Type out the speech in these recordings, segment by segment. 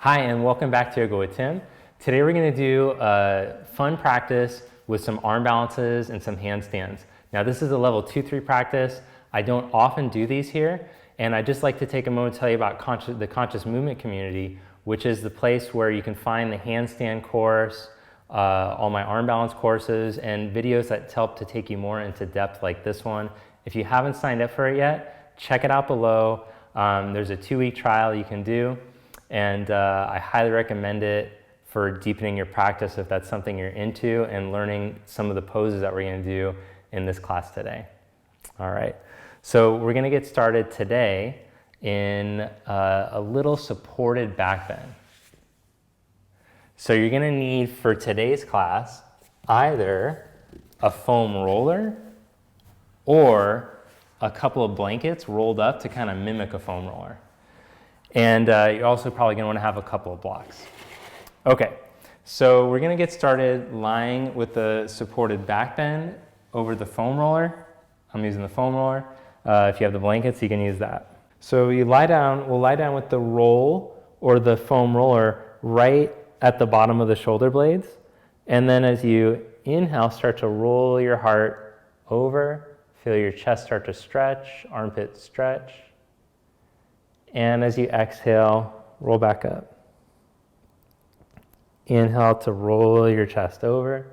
Hi, and welcome back to Yoga with Tim. Today we're going to do a fun practice with some arm balances and some handstands. Now this is a level 2-3 practice. I don't often do these here, and I'd just like to take a moment to tell you about the conscious movement community, which is the place where you can find the handstand course, all my arm balance courses, and videos that help to take you more into depth like this one. If you haven't signed up for it yet, check it out below. There's a 2-week trial you can do. And I highly recommend it for deepening your practice if that's something you're into and learning some of the poses that we're going to do in this class today. All right, so we're going to get started today in a little supported back bend. So you're going to need for today's class either a foam roller or a couple of blankets rolled up to kind of mimic a foam roller. And you're also probably going to want to have a couple of blocks. Okay, so we're going to get started lying with the supported back bend over the foam roller. I'm using the foam roller. If you have the blankets, you can use that. So you lie down, we'll lie down with the roll or the foam roller right at the bottom of the shoulder blades. And then as you inhale, start to roll your heart over, feel your chest start to stretch, armpit stretch. And as you exhale, roll back up. Inhale to roll your chest over.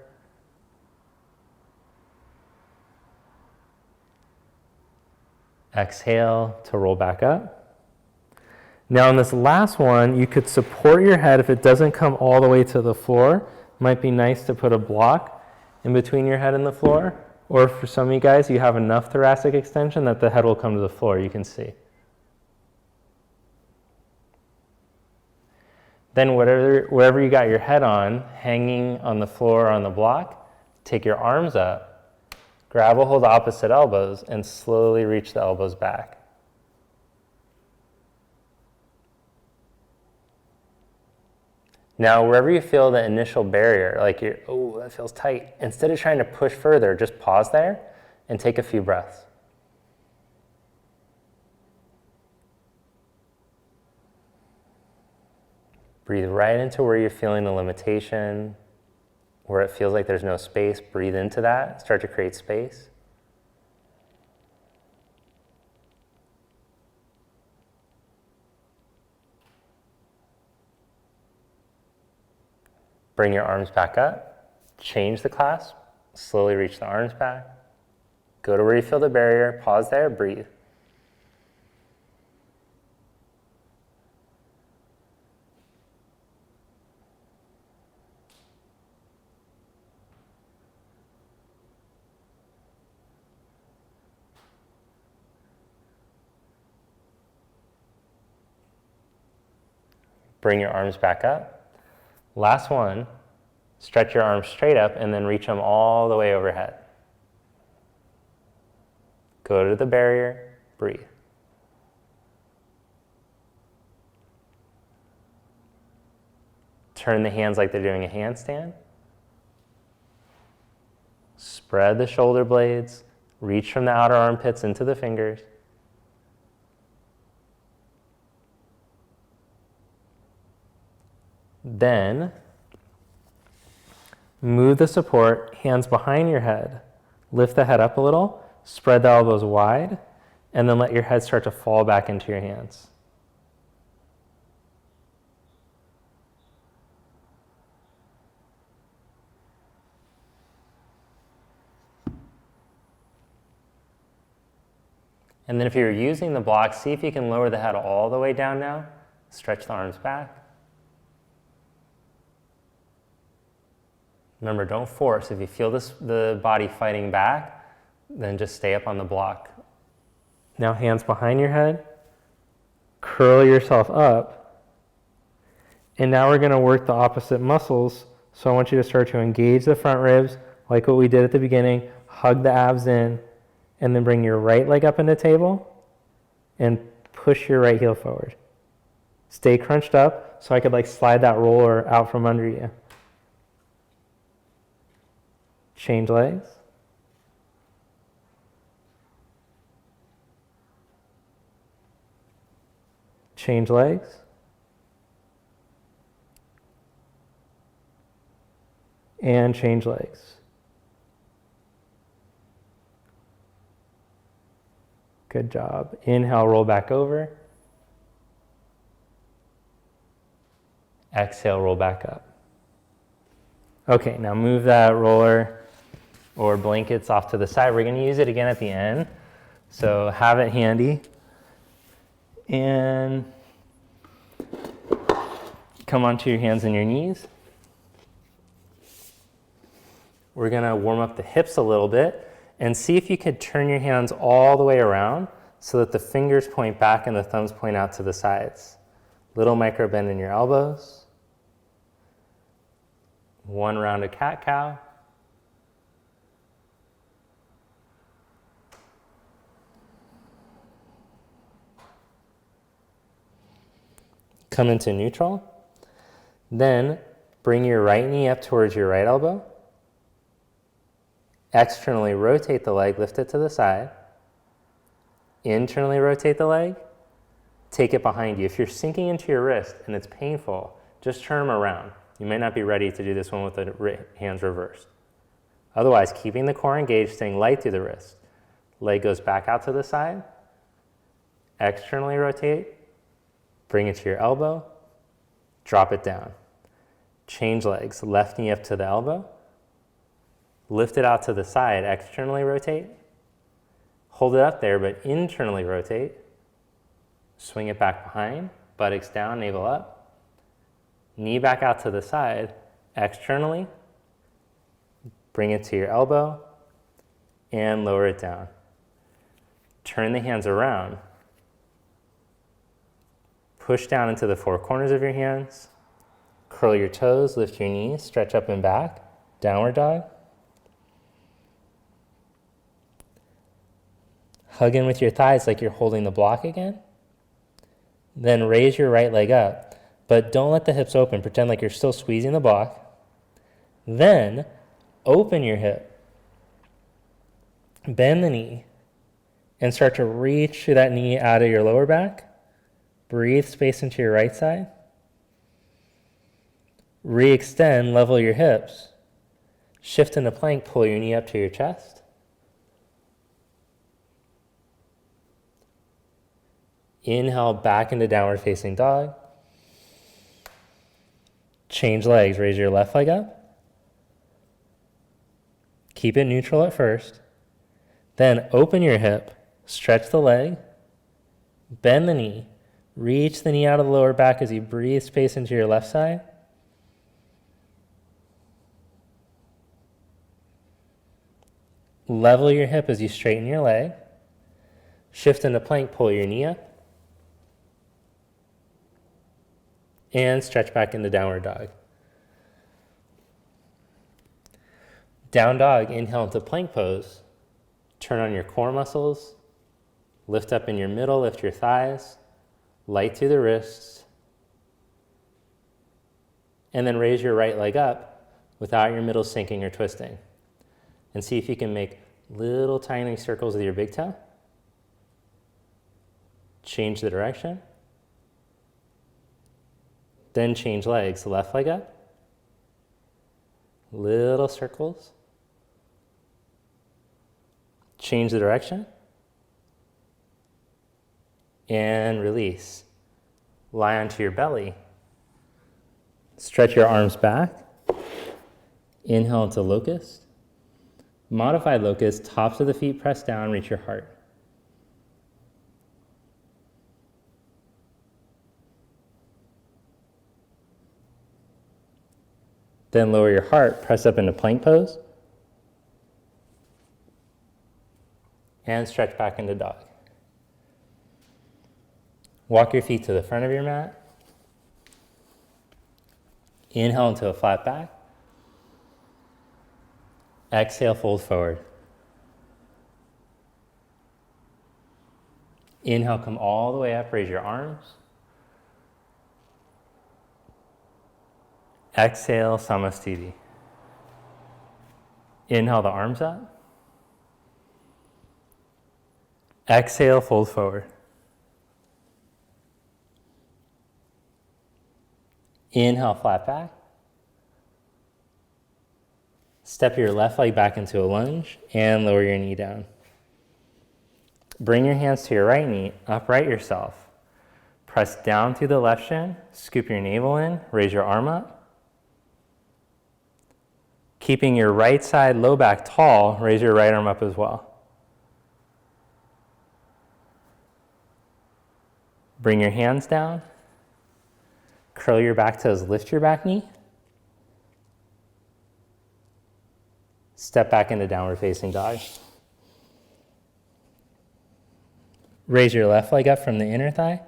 Exhale to roll back up. Now in this last one, you could support your head if it doesn't come all the way to the floor. It might be nice to put a block in between your head and the floor. Or for some of you guys, you have enough thoracic extension that the head will come to the floor, you can see. Then wherever you got your head on, hanging on the floor or on the block, take your arms up, grab a hold of opposite elbows, and slowly reach the elbows back. Now, wherever you feel the initial barrier, like you're, oh, that feels tight, instead of trying to push further, just pause there and take a few breaths. Breathe right into where you're feeling the limitation, where it feels like there's no space. Breathe into that. Start to create space. Bring your arms back up. Change the clasp. Slowly reach the arms back. Go to where you feel the barrier. Pause there. Breathe. Bring your arms back up. Last one, stretch your arms straight up and then reach them all the way overhead. Go to the barrier, breathe. Turn the hands like they're doing a handstand. Spread the shoulder blades, reach from the outer armpits into the fingers. Then, move the support, hands behind your head. Lift the head up a little, spread the elbows wide, and then let your head start to fall back into your hands. And then if you're using the block, see if you can lower the head all the way down now. Stretch the arms back. Remember, don't force. If you feel the body fighting back, then just stay up on the block. Now hands behind your head, curl yourself up, and now we're going to work the opposite muscles. So I want you to start to engage the front ribs, like what we did at the beginning, hug the abs in, and then bring your right leg up into table, and push your right heel forward. Stay crunched up, so I could like slide that roller out from under you. Change legs. Change legs. and change legs. Good job. Inhale, roll back over. Exhale, roll back up. Okay, now move that roller or blankets off to the side. We're gonna use it again at the end. So have it handy. And come onto your hands and your knees. We're gonna warm up the hips a little bit and see if you could turn your hands all the way around so that the fingers point back and the thumbs point out to the sides. Little micro bend in your elbows. One round of cat-cow. Come into neutral. Then bring your right knee up towards your right elbow. Externally rotate the leg, lift it to the side. Internally rotate the leg, take it behind you. If you're sinking into your wrist and it's painful, just turn them around. You may not be ready to do this one with the hands reversed. Otherwise, keeping the core engaged, staying light through the wrist. Leg goes back out to the side. Externally rotate, bring it to your elbow, drop it down. Change legs, left knee up to the elbow. Lift it out to the side, externally rotate. Hold it up there, but internally rotate. Swing it back behind, buttocks down, navel up. Knee back out to the side, externally. Bring it to your elbow and lower it down. Turn the hands around. Push down into the four corners of your hands. Curl your toes, lift your knees, stretch up and back. Downward dog. Hug in with your thighs like you're holding the block again. Then raise your right leg up, but don't let the hips open. Pretend like you're still squeezing the block. Then open your hip. Bend the knee and start to reach through that knee out of your lower back. Breathe space into your right side. Re-extend, level your hips. Shift into plank, pull your knee up to your chest. Inhale back into downward facing dog. Change legs, raise your left leg up. Keep it neutral at first. Then open your hip, stretch the leg, bend the knee, reach the knee out of the lower back as you breathe space into your left side. Level your hip as you straighten your leg. Shift into plank, pull your knee up. And stretch back into downward dog. Down dog, inhale into plank pose. Turn on your core muscles. Lift up in your middle, lift your thighs. Light through the wrists. And then raise your right leg up without your middle sinking or twisting. And see if you can make little tiny circles with your big toe. Change the direction. Then change legs, left leg up. Little circles. Change the direction. And release. Lie onto your belly. Stretch your arms back. Inhale into locust. Modified locust, tops of the feet press down, reach your heart. Then lower your heart, press up into plank pose. And stretch back into dog. Walk your feet to the front of your mat. Inhale into a flat back. Exhale, fold forward. Inhale, come all the way up, raise your arms. Exhale, Samasthiti. Inhale the arms up. Exhale, fold forward. Inhale, flat back. Step your left leg back into a lunge and lower your knee down. Bring your hands to your right knee, upright yourself. Press down through the left shin, scoop your navel in, raise your arm up. Keeping your right side low back tall, raise your right arm up as well. Bring your hands down. Curl your back toes, lift your back knee. Step back into downward facing dog. Raise your left leg up from the inner thigh.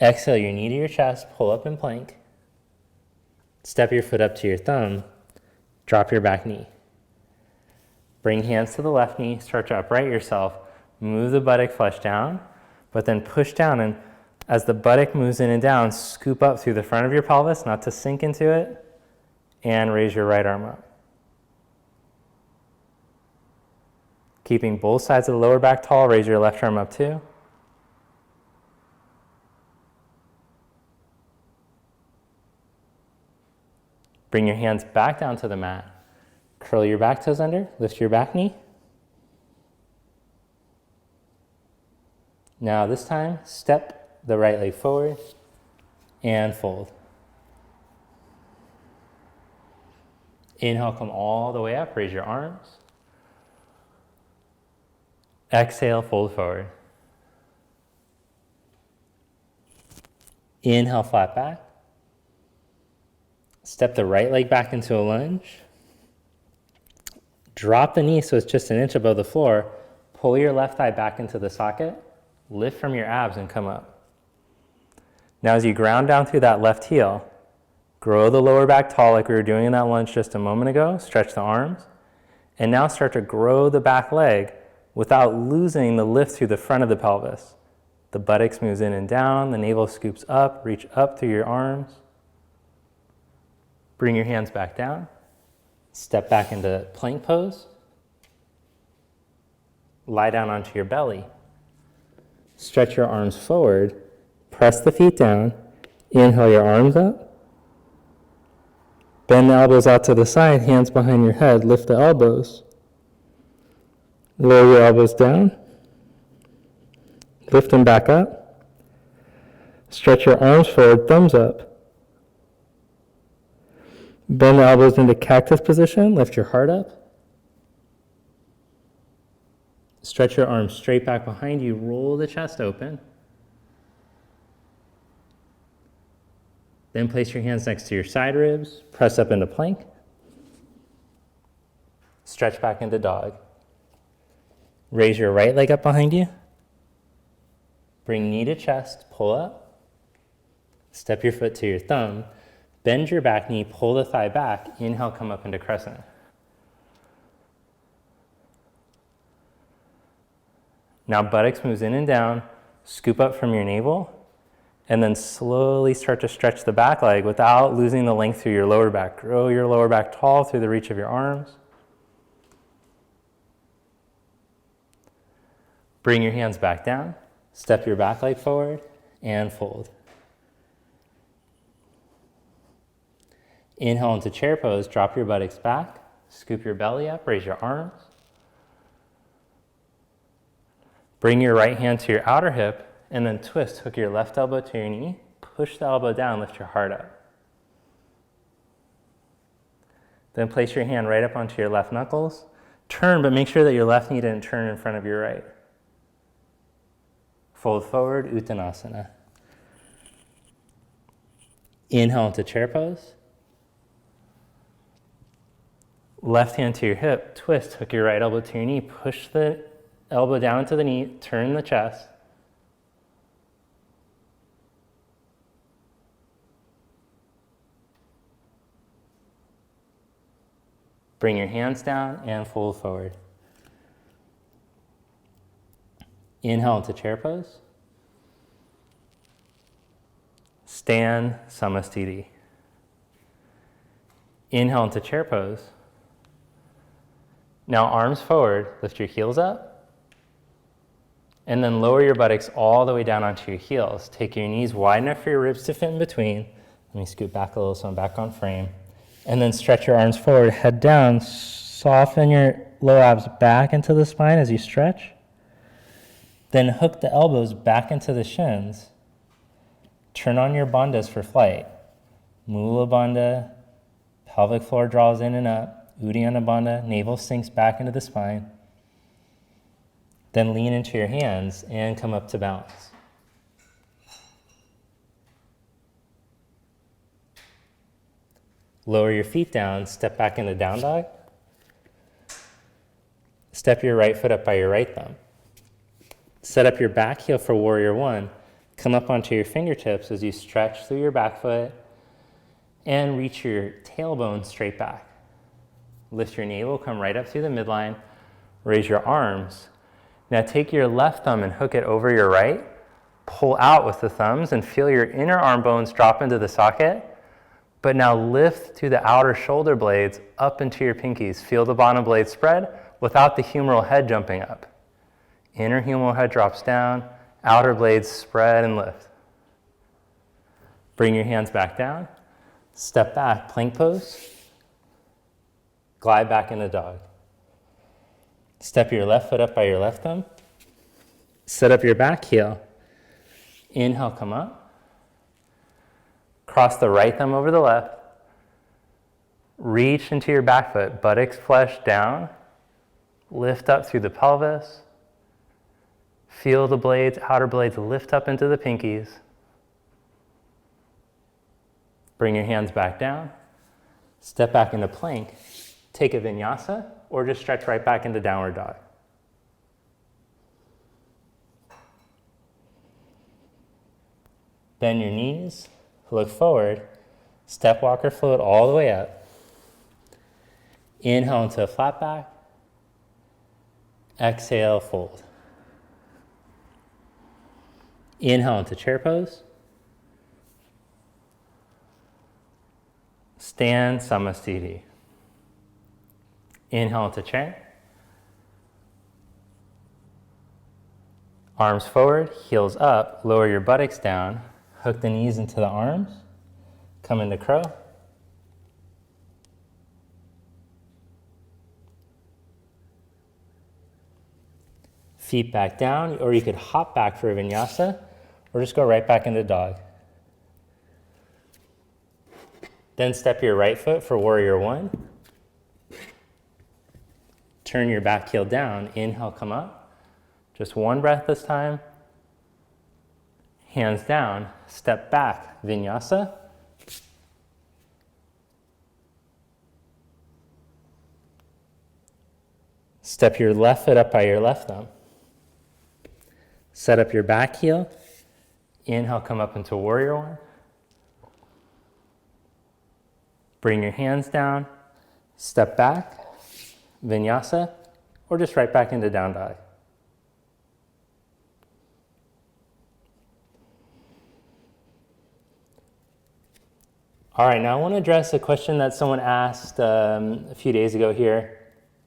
Exhale your knee to your chest, pull up in plank. Step your foot up to your thumb, drop your back knee. Bring hands to the left knee, start to upright yourself, move the buttock flesh down, but then push down, and as the buttock moves in and down, scoop up through the front of your pelvis, not to sink into it, and raise your right arm up. Keeping both sides of the lower back tall, raise your left arm up too. Bring your hands back down to the mat. Curl your back toes under, lift your back knee. Now this time, step the right leg forward and fold. Inhale, come all the way up, raise your arms. Exhale, fold forward. Inhale, flat back. Step the right leg back into a lunge. Drop the knee so it's just an inch above the floor. Pull your left thigh back into the socket. Lift from your abs and come up. Now as you ground down through that left heel, grow the lower back tall like we were doing in that lunge just a moment ago. Stretch the arms. And now start to grow the back leg without losing the lift through the front of the pelvis. The buttocks moves in and down, the navel scoops up, reach up through your arms. Bring your hands back down. Step back into plank pose. Lie down onto your belly. Stretch your arms forward. Press the feet down. Inhale your arms up. Bend the elbows out to the side, hands behind your head. Lift the elbows. Lower your elbows down. Lift them back up. Stretch your arms forward, thumbs up. Bend the elbows into cactus position, lift your heart up. Stretch your arms straight back behind you, roll the chest open. Then place your hands next to your side ribs, press up into plank. Stretch back into dog. Raise your right leg up behind you. Bring knee to chest, pull up. Step your foot to your thumb. Bend your back knee, pull the thigh back. Inhale, come up into crescent. Now buttocks moves in and down. Scoop up from your navel. And then slowly start to stretch the back leg without losing the length through your lower back. Grow your lower back tall through the reach of your arms. Bring your hands back down. Step your back leg forward and fold. Inhale into chair pose, drop your buttocks back, scoop your belly up, raise your arms. Bring your right hand to your outer hip and then twist, hook your left elbow to your knee, push the elbow down, lift your heart up. Then place your hand right up onto your left knuckles. Turn, but make sure that your left knee didn't turn in front of your right. Fold forward, Uttanasana. Inhale into chair pose. Left hand to your hip, twist, hook your right elbow to your knee, push the elbow down into the knee, turn the chest. Bring your hands down and fold forward. Inhale into chair pose. Stand Samasthiti. Inhale into chair pose. Now arms forward, lift your heels up, and then lower your buttocks all the way down onto your heels. Take your knees wide enough for your ribs to fit in between. Let me scoot back a little so I'm back on frame. And then stretch your arms forward, head down, soften your low abs back into the spine as you stretch. Then hook the elbows back into the shins. Turn on your bandhas for flight. Mula bandha, pelvic floor draws in and up. Uddiyana bandha, navel sinks back into the spine. Then lean into your hands and come up to balance. Lower your feet down, step back into down dog. Step your right foot up by your right thumb. Set up your back heel for warrior one. Come up onto your fingertips as you stretch through your back foot and reach your tailbone straight back. Lift your navel, come right up through the midline. Raise your arms. Now take your left thumb and hook it over your right. Pull out with the thumbs and feel your inner arm bones drop into the socket. But now lift through the outer shoulder blades up into your pinkies. Feel the bottom blade spread without the humeral head jumping up. Inner humeral head drops down, outer blades spread and lift. Bring your hands back down. Step back, plank pose. Glide back into dog. Step your left foot up by your left thumb. Set up your back heel. Inhale, come up. Cross the right thumb over the left. Reach into your back foot, buttocks flesh down. Lift up through the pelvis. Feel the blades, outer blades lift up into the pinkies. Bring your hands back down. Step back into plank. Take a vinyasa or just stretch right back into downward dog. Bend your knees. Look forward, step, walk, or float all the way up. Inhale into a flat back. Exhale, fold. Inhale into chair pose. Stand Samasthiti. Inhale into chair. Arms forward, heels up, lower your buttocks down. Hook the knees into the arms, come into crow. Feet back down, or you could hop back for a vinyasa, or just go right back into dog. Then step your right foot for warrior one. Turn your back heel down, inhale, come up. Just one breath this time. Hands down, step back, vinyasa. Step your left foot up by your left thumb. Set up your back heel. Inhale, come up into warrior one. Bring your hands down, step back, vinyasa, or just right back into down dog. All right, now I want to address a question that someone asked a few days ago here,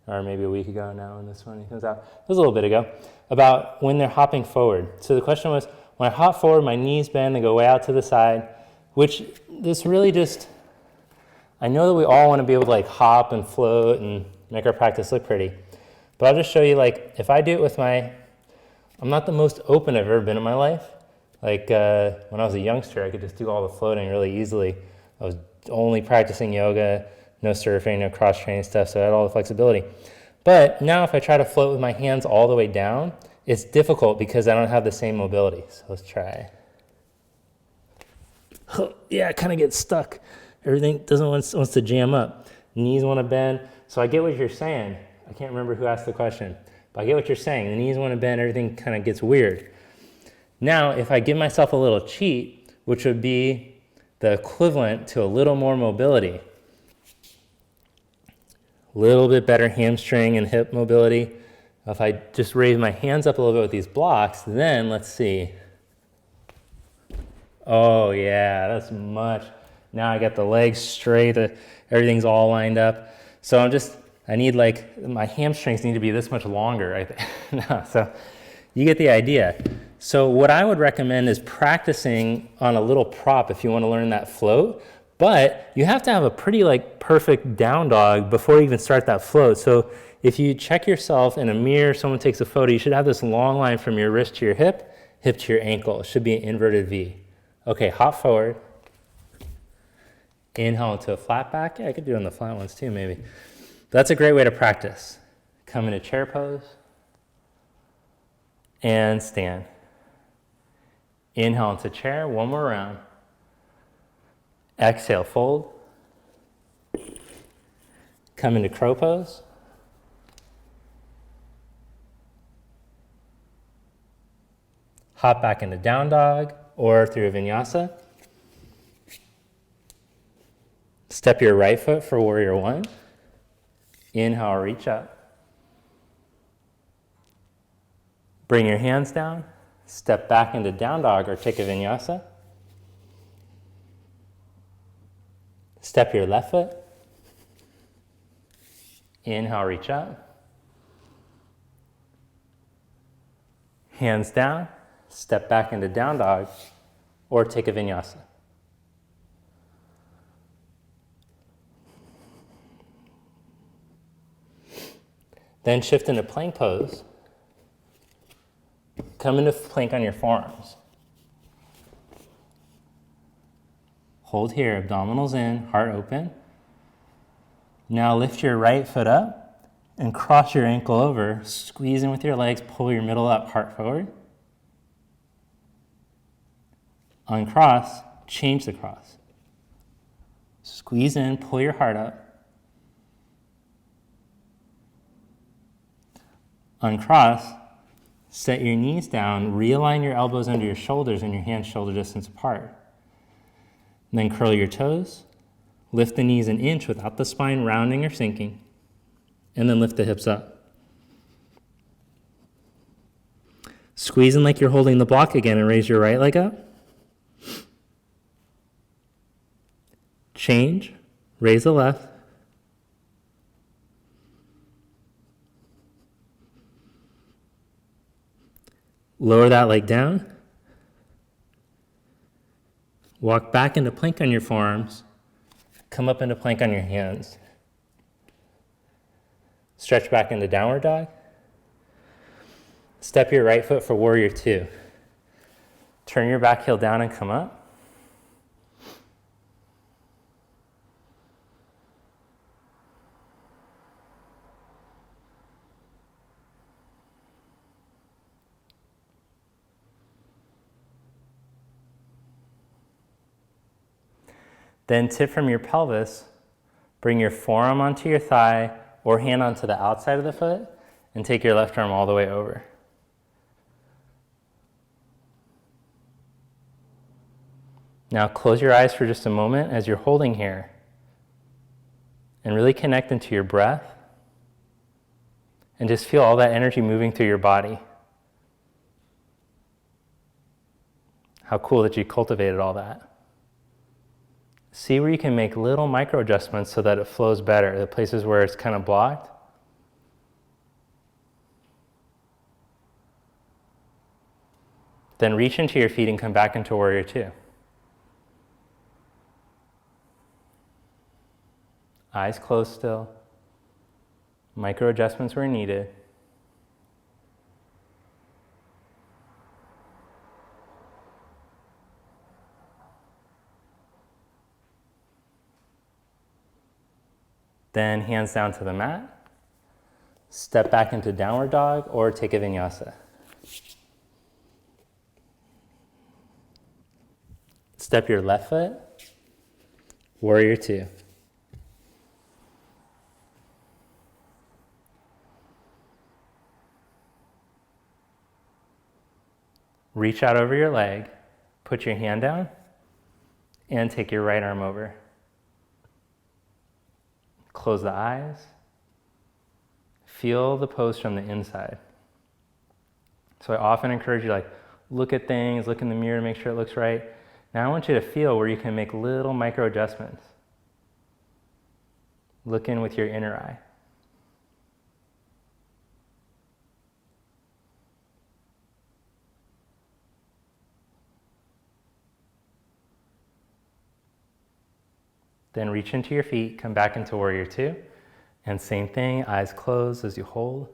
or maybe a week ago now when this one comes out. It was a little bit ago, about when they're hopping forward. So the question was, when I hop forward, my knees bend, they go way out to the side, which this really just, I know that we all want to be able to like hop and float and make our practice look pretty, but I'll just show you, like, if I do it with I'm not the most open I've ever been in my life. Like when I was a youngster, I could just do all the floating really easily. I was only practicing yoga, no surfing, no cross-training stuff, so I had all the flexibility. But now if I try to float with my hands all the way down, it's difficult because I don't have the same mobility. So let's try. Yeah, it kind of gets stuck. Everything wants to jam up. Knees want to bend. So I get what you're saying. I can't remember who asked the question, but I get what you're saying. The knees want to bend, everything kind of gets weird. Now, if I give myself a little cheat, which would be the equivalent to a little more mobility, a little bit better hamstring and hip mobility. If I just raise my hands up a little bit with these blocks, then let's see. Oh yeah, that's much. Now I got the legs straight, everything's all lined up. So I need, like, my hamstrings need to be this much longer, I think. No, so you get the idea. So what I would recommend is practicing on a little prop if you want to learn that float, But you have to have a pretty like perfect down dog before you even start that float. So if you check yourself in a mirror, someone takes a photo, you should have this long line from your wrist to your hip, hip to your ankle. It should be an inverted V. Okay, hop forward. Inhale into a flat back. Yeah, I could do it on the flat ones too, maybe. That's a great way to practice. Come into chair pose and stand. Inhale into chair, one more round. Exhale, fold. Come into crow pose. Hop back into down dog or through a vinyasa. Step your right foot for warrior one. Inhale, reach up. Bring your hands down. Step back into down dog or take a vinyasa. Step your left foot. Inhale, reach up. Hands down. Step back into down dog or take a vinyasa. Then shift into plank pose. Come into plank on your forearms. Hold here, abdominals in, heart open. Now lift your right foot up and cross your ankle over. Squeeze in with your legs, pull your middle up, heart forward. Uncross, change the cross. Squeeze in, pull your heart up. Uncross, set your knees down, realign your elbows under your shoulders and your hands shoulder distance apart. And then curl your toes, lift the knees an inch without the spine rounding or sinking, and then lift the hips up. Squeeze in like you're holding the block again and raise your right leg up. Change, raise the left. Lower that leg down. Walk back into plank on your forearms. Come up into plank on your hands. Stretch back into downward dog. Step your right foot for warrior two. Turn your back heel down and come up. Then tip from your pelvis, bring your forearm onto your thigh or hand onto the outside of the foot and take your left arm all the way over. Now close your eyes for just a moment as you're holding here and really connect into your breath and just feel all that energy moving through your body. How cool that you cultivated all that. See where you can make little micro adjustments so that it flows better, the places where it's kind of blocked. Then reach into your feet and come back into warrior two. Eyes closed still. Micro adjustments where needed. Then hands down to the mat. Step back into downward dog or take a vinyasa. Step your left foot, warrior two. Reach out over your leg, put your hand down, and take your right arm over. Close the eyes. Feel the pose from the inside. So I often encourage you, like, look at things, look in the mirror to make sure it looks right. Now I want you to feel where you can make little micro adjustments. Look in with your inner eye. Then reach into your feet, come back into warrior two. And same thing, eyes closed as you hold.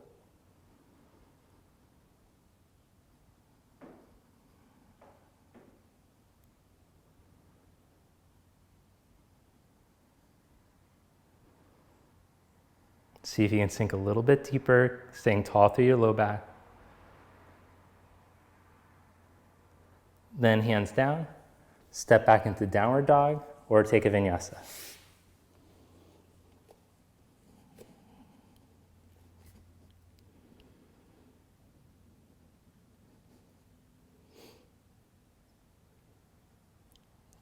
See if you can sink a little bit deeper, staying tall through your low back. Then hands down, step back into downward dog or take a vinyasa.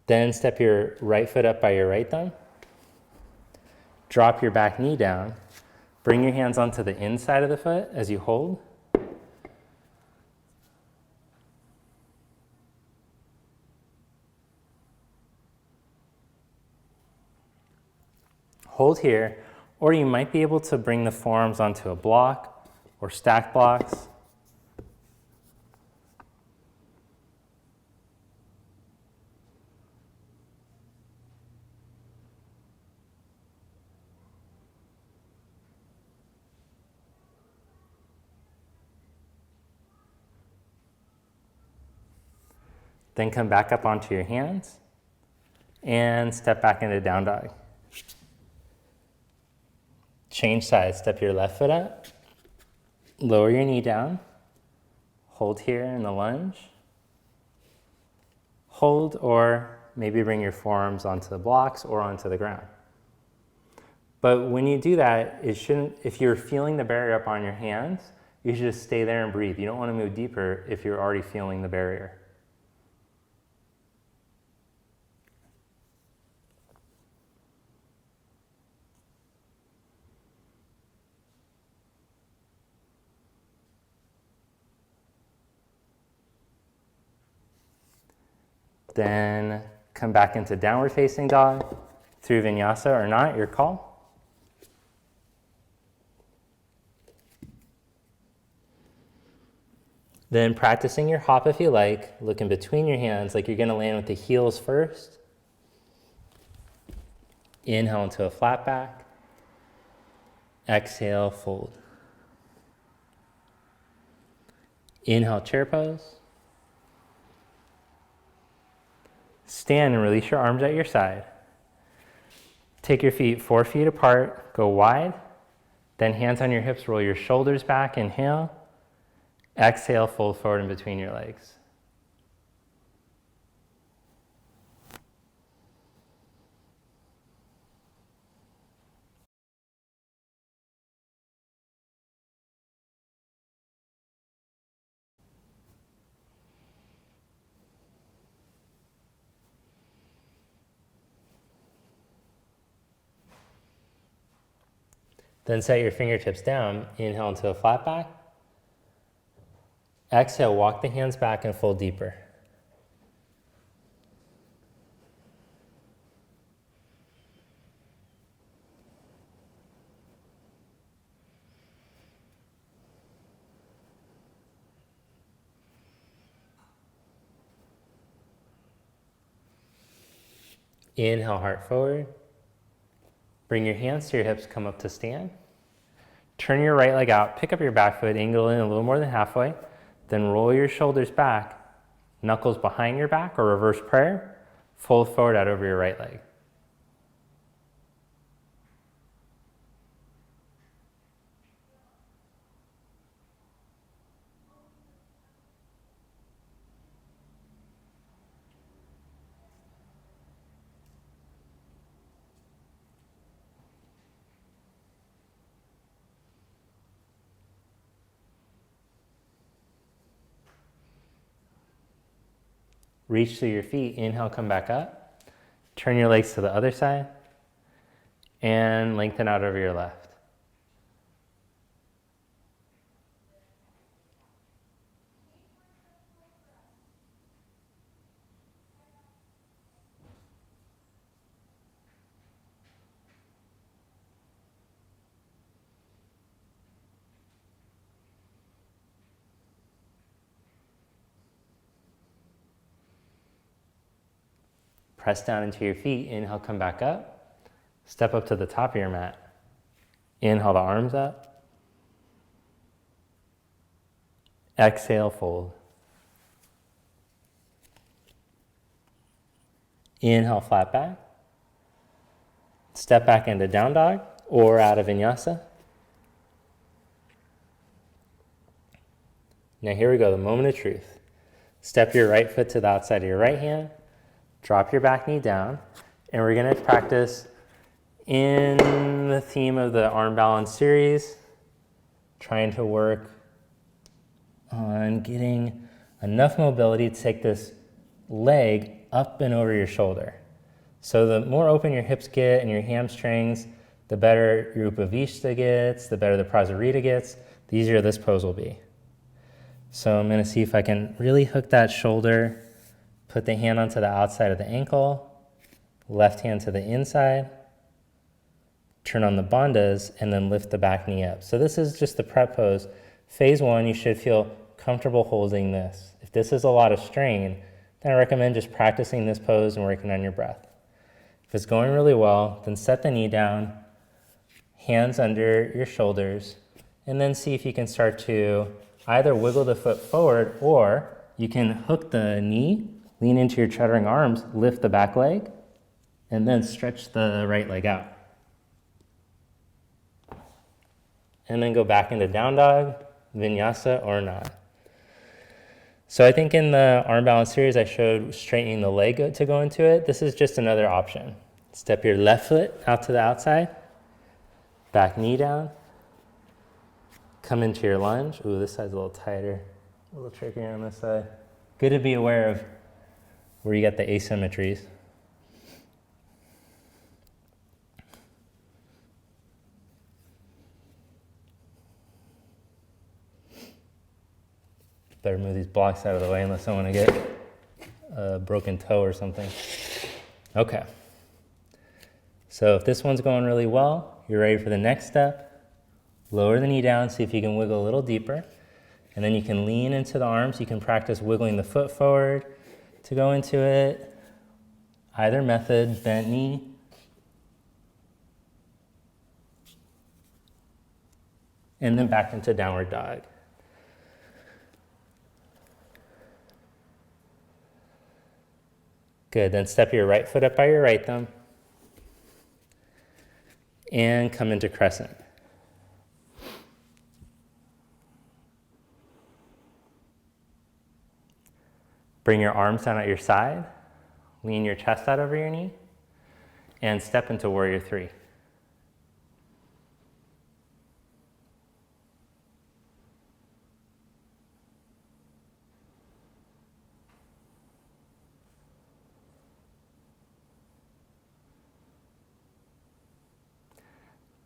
Then step your right foot up by your right thumb. Drop your back knee down. Bring your hands onto the inside of the foot as you hold. Hold here, or you might be able to bring the forearms onto a block or stack blocks. Then come back up onto your hands and step back into down dog. Change sides, step your left foot up, lower your knee down, hold here in the lunge, hold or maybe bring your forearms onto the blocks or onto the ground. But when you do that, if you're feeling the barrier up on your hands, you should just stay there and breathe. You don't want to move deeper if you're already feeling the barrier. Then come back into downward facing dog through vinyasa or not, your call. Then practicing your hop if you like, looking between your hands like you're going to land with the heels first. Inhale into a flat back. Exhale, fold. Inhale, chair pose. Stand and release your arms at your side. Take your feet 4 feet apart, go wide. Then hands on your hips, roll your shoulders back, inhale. Exhale, fold forward in between your legs. Then set your fingertips down, inhale into a flat back. Exhale, walk the hands back and fold deeper. Inhale, heart forward. Bring your hands to your hips, come up to stand. Turn your right leg out, pick up your back foot, angle in a little more than halfway. Then roll your shoulders back, knuckles behind your back or reverse prayer. Fold forward out over your right leg. Reach through your feet, inhale, come back up. Turn your legs to the other side and lengthen out over your left. Press down into your feet, inhale, come back up. Step up to the top of your mat. Inhale the arms up. Exhale, fold. Inhale, flat back. Step back into down dog or out of vinyasa. Now here we go, the moment of truth. Step your right foot to the outside of your right hand. Drop your back knee down. And we're going to practice in the theme of the arm balance series, trying to work on getting enough mobility to take this leg up and over your shoulder. So the more open your hips get and your hamstrings, the better your Upavishta gets, the better the Prasarita gets, the easier this pose will be. So I'm going to see if I can really hook that shoulder, put the hand onto the outside of the ankle, left hand to the inside, turn on the bandhas, and then lift the back knee up. So this is just the prep pose. Phase one, you should feel comfortable holding this. If this is a lot of strain, then I recommend just practicing this pose and working on your breath. If it's going really well, then set the knee down, hands under your shoulders, and then see if you can start to either wiggle the foot forward, or you can hook the knee, lean into your chattering arms, lift the back leg, and then stretch the right leg out. And then go back into down dog, vinyasa, or not. So I think in the arm balance series, I showed straightening the leg to go into it. This is just another option. Step your left foot out to the outside, back knee down, come into your lunge. Ooh, this side's a little tighter, a little trickier on this side. Good to be aware of where you got the asymmetries. Better move these blocks out of the way unless I want to get a broken toe or something. Okay. So if this one's going really well, you're ready for the next step. Lower the knee down, see if you can wiggle a little deeper. And then you can lean into the arms. You can practice wiggling the foot forward to go into it. Either method, bent knee. And then back into downward dog. Good, then step your right foot up by your right thumb. And come into crescent. Bring your arms down at your side, lean your chest out over your knee, and step into warrior three.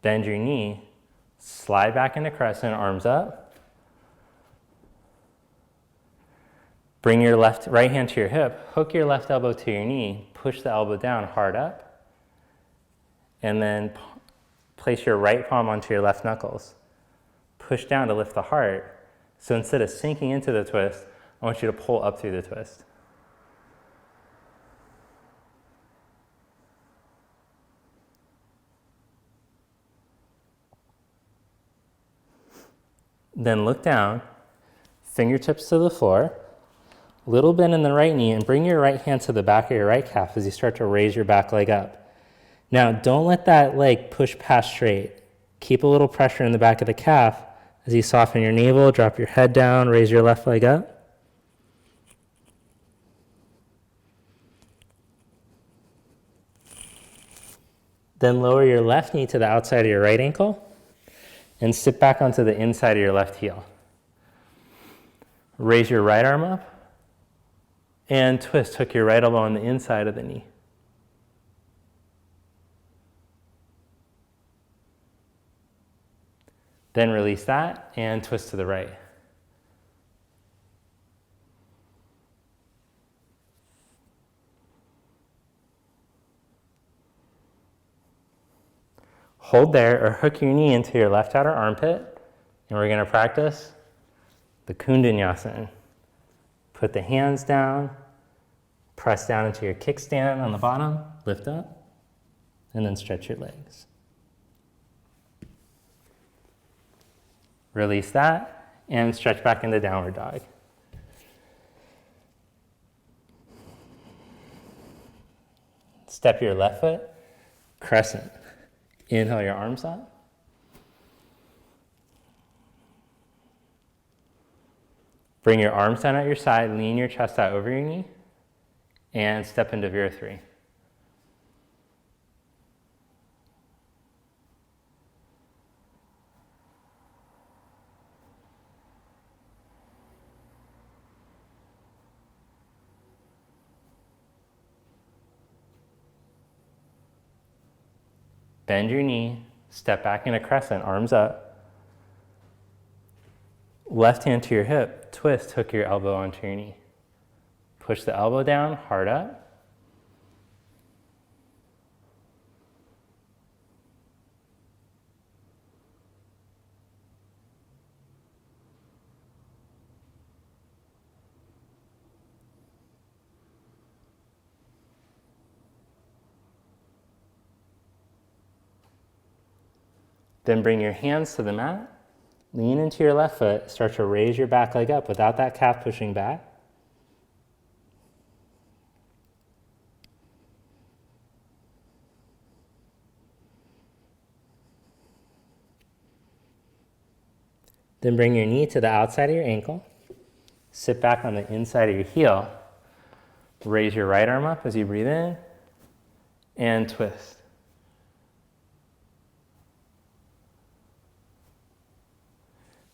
Bend your knee, slide back into crescent, arms up. Bring your right hand to your hip, hook your left elbow to your knee, push the elbow down, hard up, and then place your right palm onto your left knuckles. Push down to lift the heart. So instead of sinking into the twist, I want you to pull up through the twist. Then look down, fingertips to the floor, little bend in the right knee, and bring your right hand to the back of your right calf as you start to raise your back leg up. Now, don't let that leg push past straight. Keep a little pressure in the back of the calf as you soften your navel, drop your head down, raise your left leg up. Then lower your left knee to the outside of your right ankle and sit back onto the inside of your left heel. Raise your right arm up and twist, hook your right elbow on the inside of the knee. Then release that and twist to the right. Hold there or hook your knee into your left outer armpit, and we're going to practice the Kundanyasana. Put the hands down, press down into your kickstand on the bottom, lift up, and then stretch your legs. Release that and stretch back into downward dog. Step your left foot, crescent. Inhale your arms up. Bring your arms down at your side, lean your chest out over your knee, and step into Vira 3. Bend your knee, step back in a crescent, arms up. Left hand to your hip, twist, hook your elbow onto your knee. Push the elbow down, heart up. Then bring your hands to the mat, lean into your left foot, start to raise your back leg up without that calf pushing back. Then bring your knee to the outside of your ankle, sit back on the inside of your heel, raise your right arm up as you breathe in, and twist.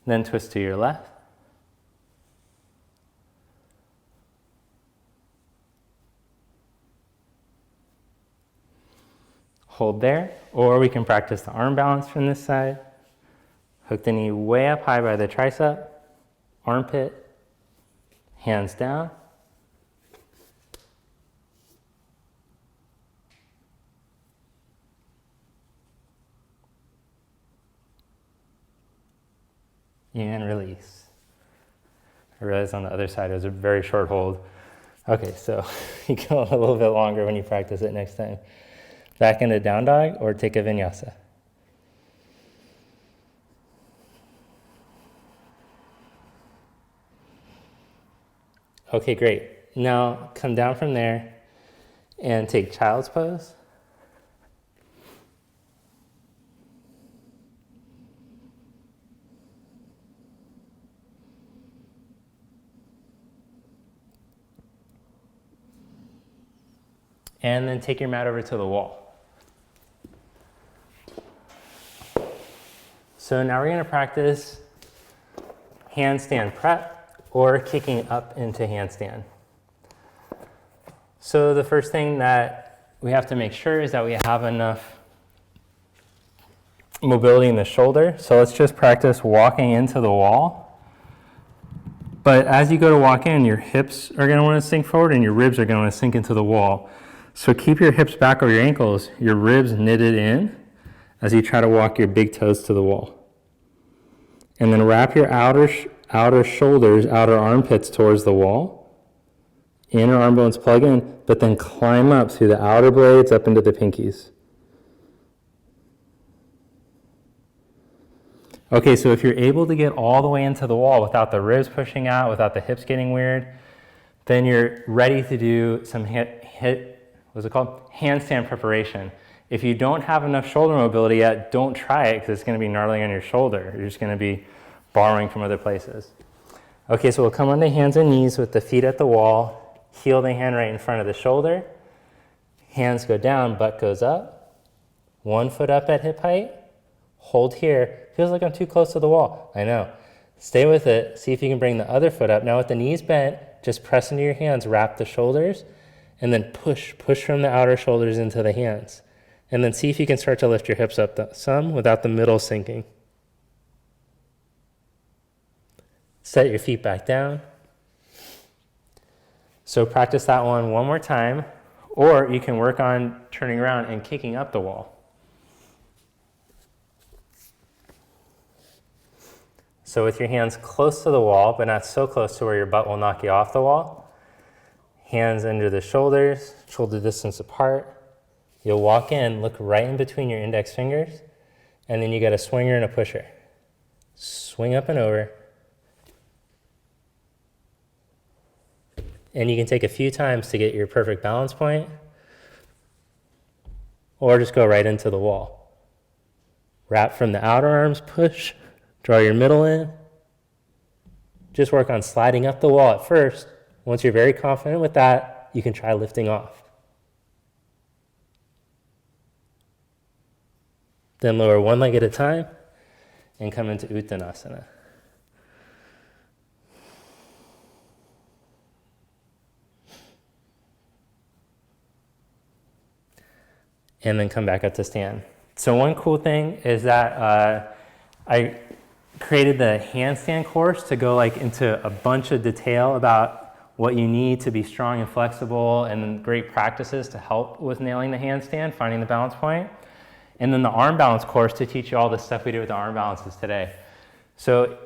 Then twist to your left. Hold there, or we can practice the arm balance from this side. Hook the knee way up high by the tricep, armpit, hands down. And release. I realized on the other side it was a very short hold. Okay, so you go a little bit longer when you practice it next time. Back into down dog or take a vinyasa. Okay, great. Now come down from there and take child's pose. And then take your mat over to the wall. So now we're going to practice handstand prep or kicking up into handstand. So the first thing that we have to make sure is that we have enough mobility in the shoulder. So let's just practice walking into the wall. But as you go to walk in, your hips are going to want to sink forward and your ribs are going to want to sink into the wall. So keep your hips back over your ankles, your ribs knitted in as you try to walk your big toes to the wall. And then wrap your outer shoulders, outer armpits towards the wall. Inner arm bones plug in, but then climb up through the outer blades up into the pinkies. Okay, so if you're able to get all the way into the wall without the ribs pushing out, without the hips getting weird, then you're ready to do some handstand preparation. If you don't have enough shoulder mobility yet, don't try it because it's going to be gnarly on your shoulder. You're just going to be borrowing from other places. Okay, so we'll come onto hands and knees with the feet at the wall, heel the hand right in front of the shoulder, hands go down, butt goes up, one foot up at hip height, hold here. Feels like I'm too close to the wall. I know. Stay with it. See if you can bring the other foot up. Now with the knees bent, just press into your hands, wrap the shoulders, and then push from the outer shoulders into the hands. And then see if you can start to lift your hips up some without the middle sinking. Set your feet back down. So practice that one more time, or you can work on turning around and kicking up the wall. So with your hands close to the wall, but not so close to where your butt will knock you off the wall, hands under the shoulders, shoulder distance apart, You'll walk in, look right in between your index fingers, and then you got a swinger and a pusher. Swing up and over. And you can take a few times to get your perfect balance point, or just go right into the wall. Wrap from the outer arms, push, draw your middle in. Just work on sliding up the wall at first. Once you're very confident with that, you can try lifting off. Then lower one leg at a time and come into Uttanasana. And then come back up to stand. So one cool thing is that I created the handstand course to go like into a bunch of detail about what you need to be strong and flexible, and great practices to help with nailing the handstand, finding the balance point. And then the arm balance course to teach you all the stuff we did with the arm balances today. So,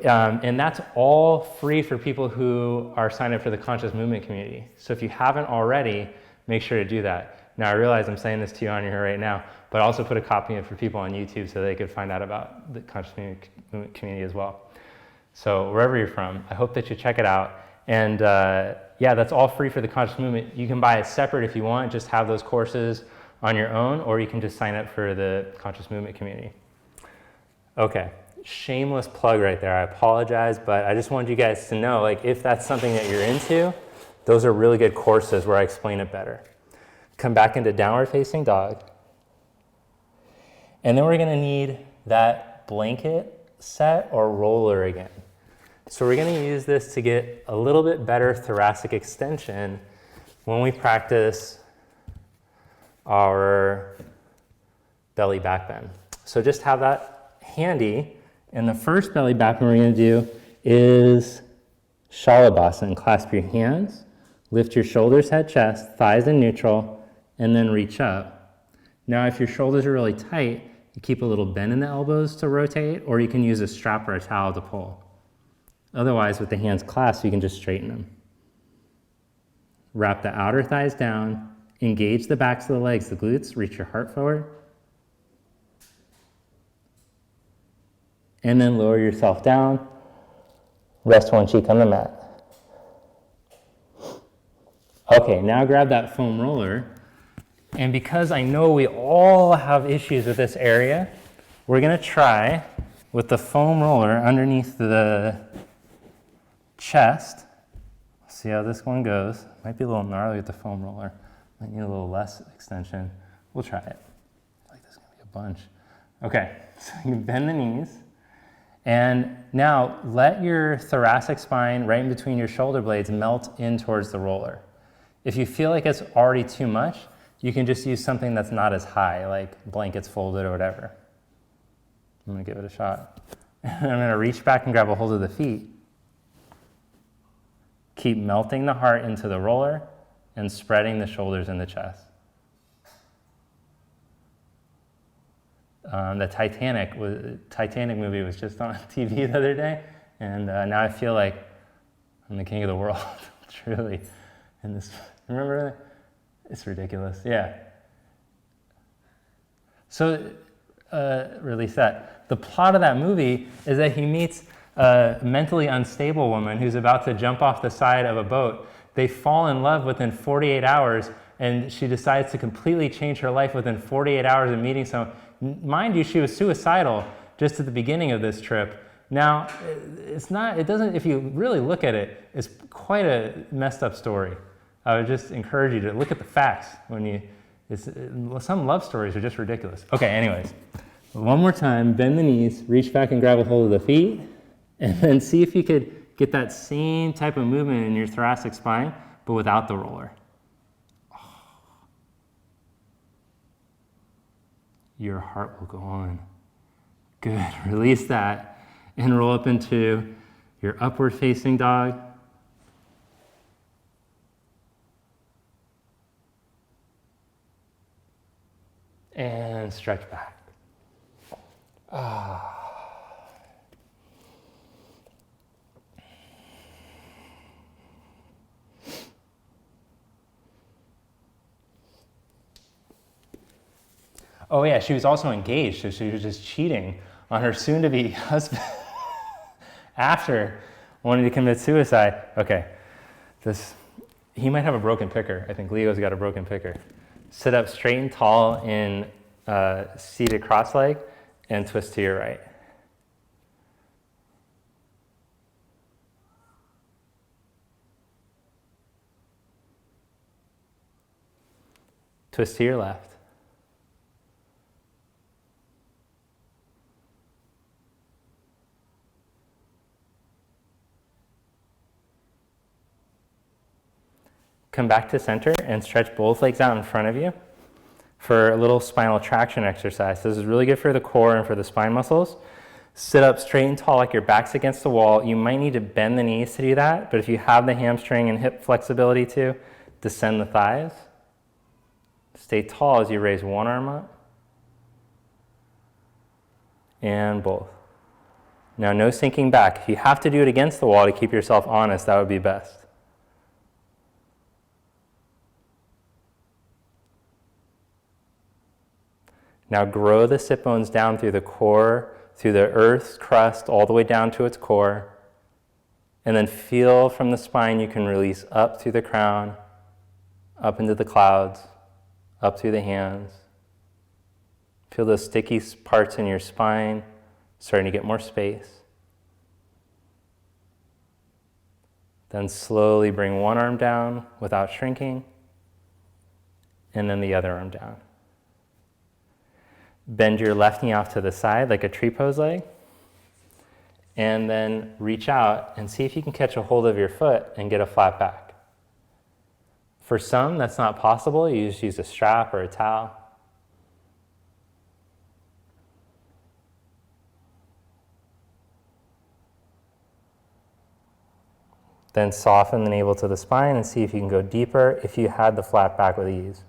and that's all free for people who are signed up for the conscious movement community. So if you haven't already, make sure to do that. Now I realize I'm saying this to you on here right now, but I also put a copy in for people on YouTube so they could find out about the conscious movement community as well. So wherever you're from, I hope that you check it out. And yeah, that's all free for the conscious movement. You can buy it separate if you want, just have those courses on your own, or you can just sign up for the conscious movement community. Okay, shameless plug right there. I apologize, but I just wanted you guys to know, like, if that's something that you're into, those are really good courses where I explain it better. Come back into downward facing dog. And then we're gonna need that blanket set or roller again. So we're gonna use this to get a little bit better thoracic extension when we practice our belly back bend. So just have that handy. And the first belly back bend we're gonna do is Shalabhasana. Clasp your hands, lift your shoulders, head, chest, thighs in neutral, and then reach up. Now, if your shoulders are really tight, you keep a little bend in the elbows to rotate, or you can use a strap or a towel to pull. Otherwise, with the hands clasped, you can just straighten them. Wrap the outer thighs down, engage the backs of the legs, the glutes, reach your heart forward. And then lower yourself down, rest one cheek on the mat. Okay, now grab that foam roller. And because I know we all have issues with this area, we're gonna try with the foam roller underneath the chest. See how this one goes. Might be a little gnarly with the foam roller. Might need a little less extension. We'll try it. I feel like there's gonna be a bunch. Okay, so you can bend the knees. And now let your thoracic spine right in between your shoulder blades melt in towards the roller. If you feel like it's already too much, you can just use something that's not as high, like blankets folded or whatever. I'm gonna give it a shot. I'm gonna reach back and grab a hold of the feet. Keep melting the heart into the roller and spreading the shoulders and the chest. The Titanic movie was just on TV the other day, and now I feel like I'm the king of the world, truly. And this, remember that? It's ridiculous, yeah. So, release that. The plot of that movie is that he meets a mentally unstable woman who's about to jump off the side of a boat. They fall in love within 48 hours, and she decides to completely change her life within 48 hours of meeting someone. Mind you, she was suicidal just at the beginning of this trip. Now, it doesn't, if you really look at it, it's quite a messed up story. I would just encourage you to look at the facts some love stories are just ridiculous. Okay, anyways, one more time, bend the knees, reach back and grab a hold of the feet, and then see if you could get that same type of movement in your thoracic spine, but without the roller. Your heart will go on. Good, release that and roll up into your upward facing dog. And stretch back. Oh yeah, she was also engaged, so she was just cheating on her soon-to-be husband after wanting to commit suicide. Okay, he might have a broken picker. I think Leo's got a broken picker. Sit up straight and tall in seated cross-leg and twist to your right. Twist to your left. Come back to center and stretch both legs out in front of you for a little spinal traction exercise. This is really good for the core and for the spine muscles. Sit up straight and tall like your back's against the wall. You might need to bend the knees to do that, but if you have the hamstring and hip flexibility to, descend the thighs. Stay tall as you raise one arm up and both. Now no sinking back. If you have to do it against the wall to keep yourself honest, that would be best. Now grow the sit bones down through the core, through the earth's crust, all the way down to its core. And then feel from the spine you can release up through the crown, up into the clouds, up through the hands. Feel those sticky parts in your spine starting to get more space. Then slowly bring one arm down without shrinking, and then the other arm down. Bend your left knee off to the side like a tree pose leg, and then reach out and see if you can catch a hold of your foot and get a flat back. For some, that's not possible. You just use a strap or a towel. Then soften the navel to the spine and see if you can go deeper if you had the flat back with ease.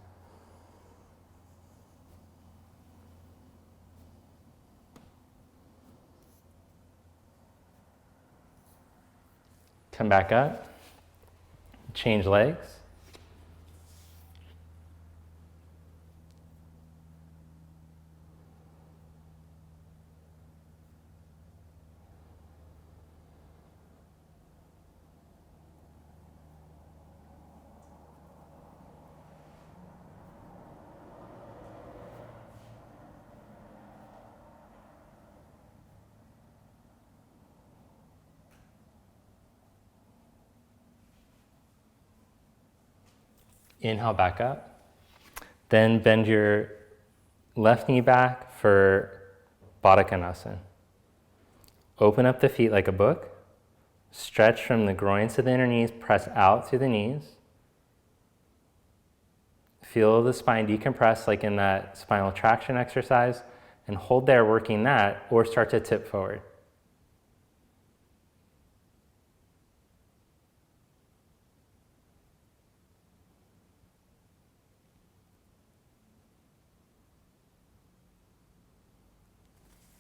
Come back up, change legs. Inhale back up. Then bend your left knee back for Baddha Konasana. Open up the feet like a book. Stretch from the groins to the inner knees. Press out through the knees. Feel the spine decompress like in that spinal traction exercise. And hold there working that, or start to tip forward.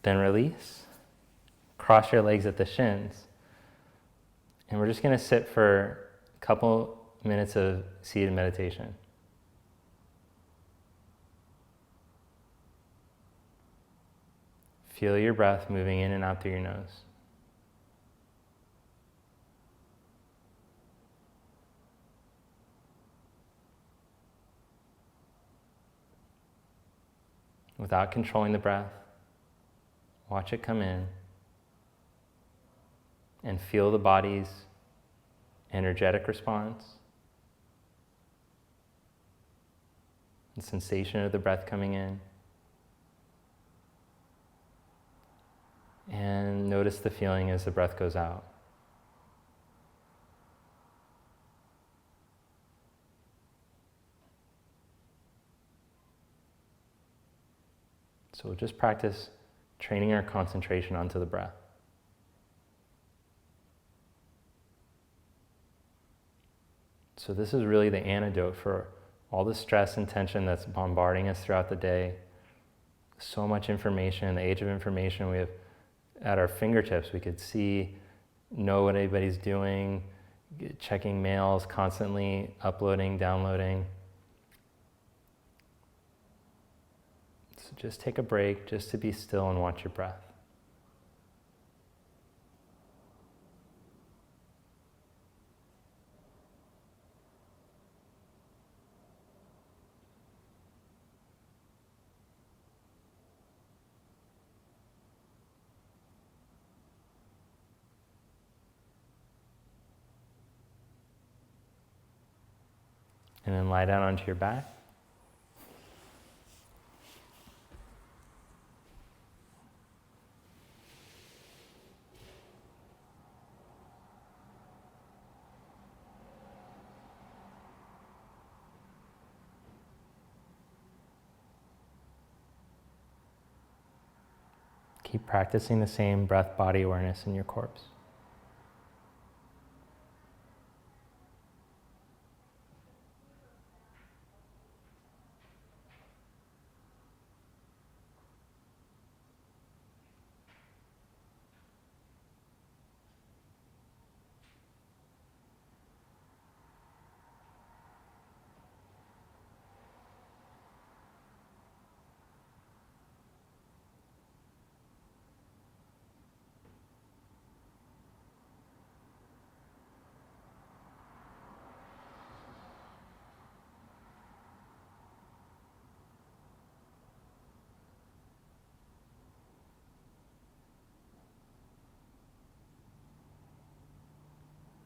Then release. Cross your legs at the shins. And we're just going to sit for a couple minutes of seated meditation. Feel your breath moving in and out through your nose. Without controlling the breath, watch it come in and feel the body's energetic response, the sensation of the breath coming in, and notice the feeling as the breath goes out. So we'll just practice training our concentration onto the breath. So this is really the antidote for all the stress and tension that's bombarding us throughout the day. So much information, in the age of information, we have at our fingertips. We could see, know what anybody's doing, checking mails, constantly uploading, downloading. So just take a break just to be still and watch your breath. And then lie down onto your back. Keep practicing the same breath-body awareness in your corpse.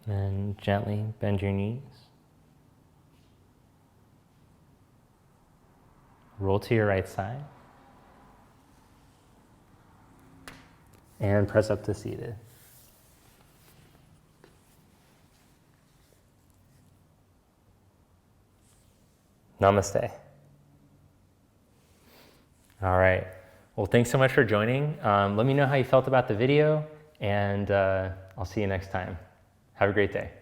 And gently bend your knees. Roll to your right side. And press up to seated. Namaste. All right. Well, thanks so much for joining. Let me know how you felt about the video, and I'll see you next time. Have a great day.